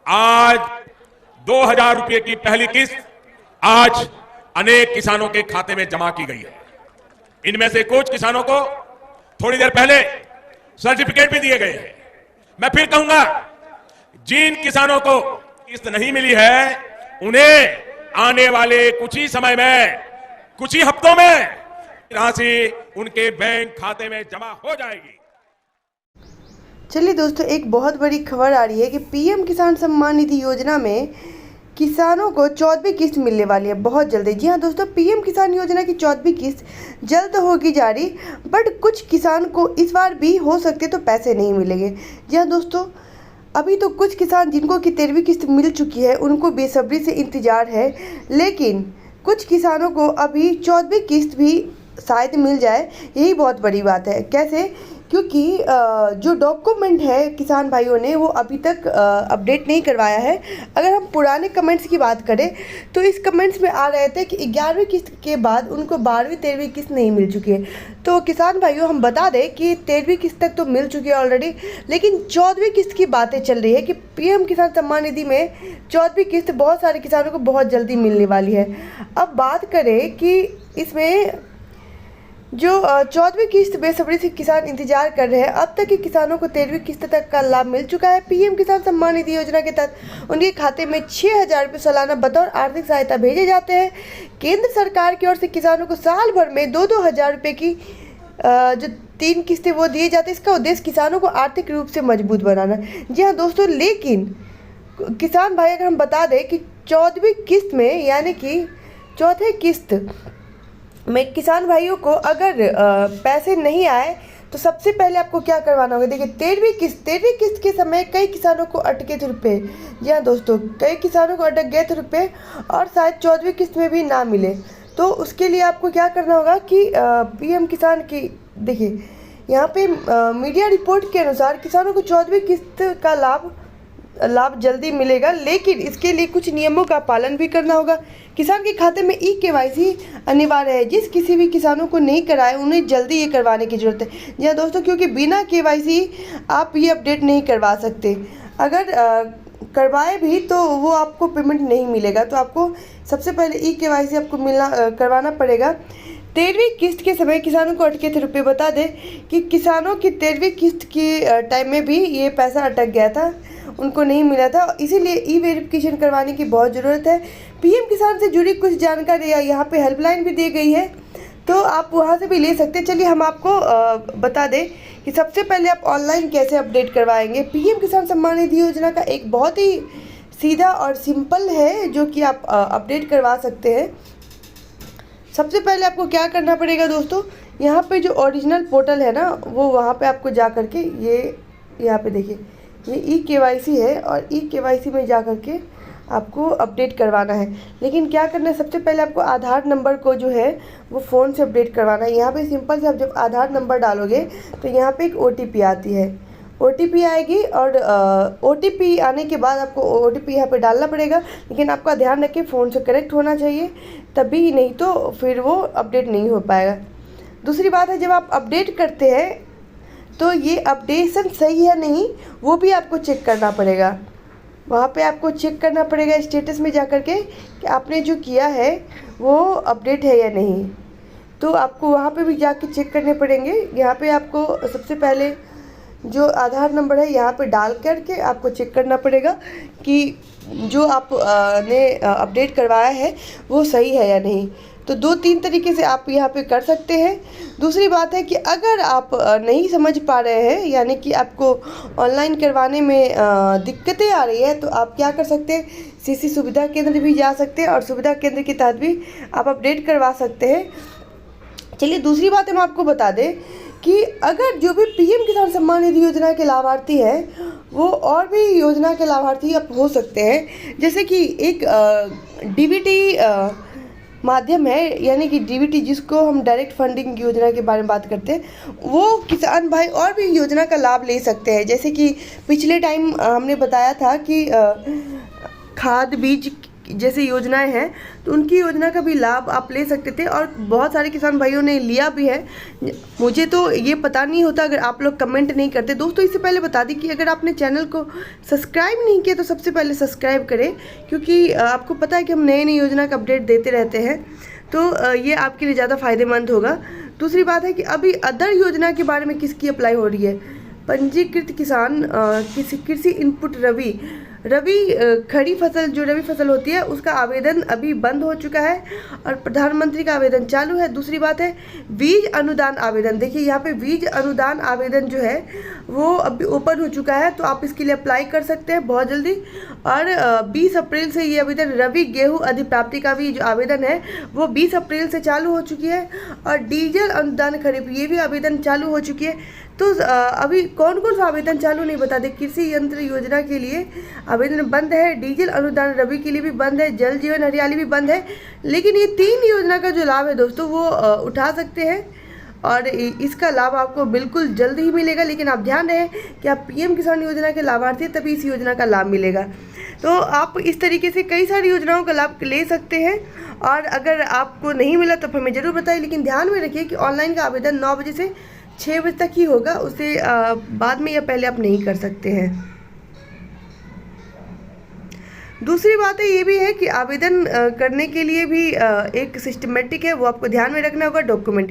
आज 2,000 रुपए की पहली किस्त आज अनेक किसानों के खाते में जमा की गई है। इनमें से कुछ किसानों को थोड़ी देर पहले सर्टिफिकेट भी दिए गए हैं। मैं फिर कहूंगा, जिन किसानों को किस्त नहीं मिली है उन्हें आने वाले कुछ ही समय में, कुछ ही हफ्तों में राशि उनके बैंक खाते में जमा हो जाएगी। चलिए दोस्तों, एक बहुत बड़ी खबर आ रही है कि पीएम किसान सम्मान निधि योजना में किसानों को 14वीं किस्त मिलने वाली है बहुत जल्दी। जी हाँ दोस्तों, पीएम किसान योजना की 14वीं किस्त जल्द होगी जारी, बट कुछ किसान को इस बार भी हो सकते तो पैसे नहीं मिलेंगे। जी हाँ दोस्तों, अभी तो कुछ किसान जिनको कि 13वीं किस्त मिल चुकी है उनको बेसब्री से इंतज़ार है, लेकिन कुछ किसानों को अभी 14वीं किस्त भी शायद मिल जाए, यही बहुत बड़ी बात है। कैसे? क्योंकि जो डॉक्यूमेंट है किसान भाइयों ने वो अभी तक अपडेट नहीं करवाया है। अगर हम पुराने कमेंट्स की बात करें तो इस कमेंट्स में आ रहे थे कि 11वीं किस्त के बाद उनको 12वीं 13वीं किस्त नहीं मिल चुकी है। तो किसान भाइयों, हम बता दें कि 13वीं किस्त तक तो मिल चुकी है ऑलरेडी, लेकिन 14वीं किस्त की बातें चल रही है कि पीएम किसान सम्मान निधि में 14वीं किस्त बहुत सारे किसानों को बहुत जल्दी मिलने वाली है। अब बात करें कि इसमें जो 14वीं किस्त बेसब्री से किसान इंतजार कर रहे हैं, अब तक के किसानों को 13वीं किस्त तक का लाभ मिल चुका है। पीएम किसान सम्मान निधि योजना के तहत उनके खाते में 6,000 रुपये सालाना बतौर आर्थिक सहायता भेजे जाते हैं। केंद्र सरकार की ओर से किसानों को साल भर में 2-2 हज़ार रुपये की जो 3 किस्तें वो दिए जाते हैं। इसका उद्देश्य किसानों को आर्थिक रूप से मजबूत बनाना। जी हाँ दोस्तों, लेकिन किसान भाई, अगर हम बता दें कि 14वीं किस्त में यानी कि चौथे किस्त में किसान भाइयों को अगर पैसे नहीं आए तो सबसे पहले आपको क्या करवाना होगा। देखिए, 13वीं किस्त के समय कई किसानों को अटके थे रुपये। जी हाँ दोस्तों, कई किसानों को अटक गए थे रुपये और शायद 14वीं किस्त में भी ना मिले। तो उसके लिए आपको क्या करना होगा कि पीएम किसान की, देखिए यहाँ पे मीडिया रिपोर्ट के अनुसार किसानों को 14वीं किस्त का लाभ जल्दी मिलेगा, लेकिन इसके लिए कुछ नियमों का पालन भी करना होगा। किसान के खाते में ई-केवाईसी अनिवार्य है। जिस किसी भी किसानों को नहीं कराए उन्हें जल्दी ये करवाने की ज़रूरत है। जी हाँ दोस्तों, क्योंकि बिना केवाईसी आप ये अपडेट नहीं करवा सकते। अगर करवाए भी तो वो आपको पेमेंट नहीं मिलेगा। तो आपको सबसे पहले ई-केवाईसी आपको करवाना पड़ेगा। 13वीं किस्त के समय किसानों को अटके थे रुपये। बता दें कि किसानों की 13वीं किस्त के टाइम में भी ये पैसा अटक गया था, उनको नहीं मिला था, इसीलिए ई वेरिफिकेशन करवाने की बहुत ज़रूरत है। पीएम किसान से जुड़ी कुछ जानकारी यहाँ पे हेल्पलाइन भी दी गई है, तो आप वहाँ से भी ले सकते हैं। चलिए हम आपको बता दें कि सबसे पहले आप ऑनलाइन कैसे अपडेट करवाएंगे। पीएम किसान सम्मान निधि योजना का एक बहुत ही सीधा और सिंपल है जो कि आप अपडेट करवा सकते हैं। सबसे पहले आपको क्या करना पड़ेगा दोस्तों, यहाँ पे जो ओरिजिनल पोर्टल है ना, वो वहाँ पे आपको जा कर के ये यहाँ पे देखिए, ये ई-केवाईसी है और ई-केवाईसी में जा कर के आपको अपडेट करवाना है। लेकिन क्या करना है, सबसे पहले आपको आधार नंबर को जो है वो फ़ोन से अपडेट करवाना है। यहाँ पे सिंपल से आप जब आधार नंबर डालोगे तो यहाँ पे एक OTP आती है, OTP आएगी और OTP आने के बाद आपको OTP यहाँ पे डालना पड़ेगा। लेकिन आपका ध्यान रखें फ़ोन से कनेक्ट होना चाहिए, तभी, नहीं तो फिर वो अपडेट नहीं हो पाएगा। दूसरी बात है, जब आप अपडेट करते हैं तो ये अपडेशन सही है नहीं वो भी आपको चेक करना पड़ेगा। वहाँ पे आपको चेक करना पड़ेगा स्टेटस में जा कर के कि आपने जो किया है वो अपडेट है या नहीं। तो आपको वहाँ पे भी जाके चेक करने पड़ेंगे। यहाँ पे आपको सबसे पहले जो आधार नंबर है यहाँ पे डाल करके आपको चेक करना पड़ेगा कि जो आप ने अपडेट करवाया है वो सही है या नहीं। तो 2-3 तरीके से आप यहाँ पे कर सकते हैं। दूसरी बात है कि अगर आप नहीं समझ पा रहे हैं, यानी कि आपको ऑनलाइन करवाने में दिक्कतें आ रही है, तो आप क्या कर सकते हैं, CC सुविधा केंद्र भी जा सकते हैं और सुविधा केंद्र के तहत भी आप अपडेट करवा सकते हैं। चलिए, दूसरी बात हम आपको बता दें कि अगर जो भी पीएम किसान सम्मान निधि योजना के लाभार्थी हैं वो और भी योजना के लाभार्थी अब हो सकते हैं। जैसे कि एक DBT माध्यम है, यानी कि DBT जिसको हम डायरेक्ट फंडिंग योजना के बारे में बात करते हैं, वो किसान भाई और भी योजना का लाभ ले सकते हैं। जैसे कि पिछले टाइम हमने बताया था कि खाद बीज जैसे योजनाएं हैं तो उनकी योजना का भी लाभ आप ले सकते थे और बहुत सारे किसान भाइयों ने लिया भी है। मुझे तो ये पता नहीं होता अगर आप लोग कमेंट नहीं करते। दोस्तों इससे पहले बता दी कि अगर आपने चैनल को सब्सक्राइब नहीं किया तो सबसे पहले सब्सक्राइब करें, क्योंकि आपको पता है कि हम नई नई योजना का अपडेट देते रहते हैं, तो ये आपके लिए ज़्यादा फायदेमंद होगा। दूसरी बात है कि अभी अदर योजना के बारे में किसकी अप्लाई हो रही है। पंजीकृत किसान कृषि इनपुट रबी खड़ी फसल, जो रबी फसल होती है उसका आवेदन अभी बंद हो चुका है और प्रधानमंत्री का आवेदन चालू है। दूसरी बात है बीज अनुदान आवेदन। देखिए यहाँ पे बीज अनुदान आवेदन जो है वो अभी ओपन हो चुका है, तो आप इसके लिए अप्लाई कर सकते हैं बहुत जल्दी। और 20 अप्रैल से ये आवेदन रबी गेहूँ अधिप्राप्ति का भी जो आवेदन है वो 20 अप्रैल से चालू हो चुकी है। और डीजल अनुदान खरीफ ये भी आवेदन चालू हो चुकी है। तो अभी कौन कौन सा आवेदन चालू नहीं बता दे। कृषि यंत्र योजना के लिए आवेदन बंद है, डीजल अनुदान रबी के लिए भी बंद है, जल जीवन हरियाली भी बंद है। लेकिन ये 3 योजना का जो लाभ है दोस्तों वो उठा सकते हैं और इसका लाभ आपको बिल्कुल जल्द ही मिलेगा। लेकिन आप ध्यान रहे कि आप पीएम किसान योजना के लाभार्थी हैं, तभी इस योजना का लाभ मिलेगा। तो आप इस तरीके से कई सारी योजनाओं का लाभ ले सकते हैं और अगर आपको नहीं मिला तो हमें ज़रूर बताइए। लेकिन ध्यान में रखिए कि ऑनलाइन का आवेदन 9 बजे से 6 बजे तक ही होगा, उसे बाद में या पहले आप नहीं कर सकते हैं। दूसरी बात है ये भी है कि आवेदन करने के लिए भी एक सिस्टमेटिक है, वो आपको ध्यान में रखना होगा। डॉक्यूमेंट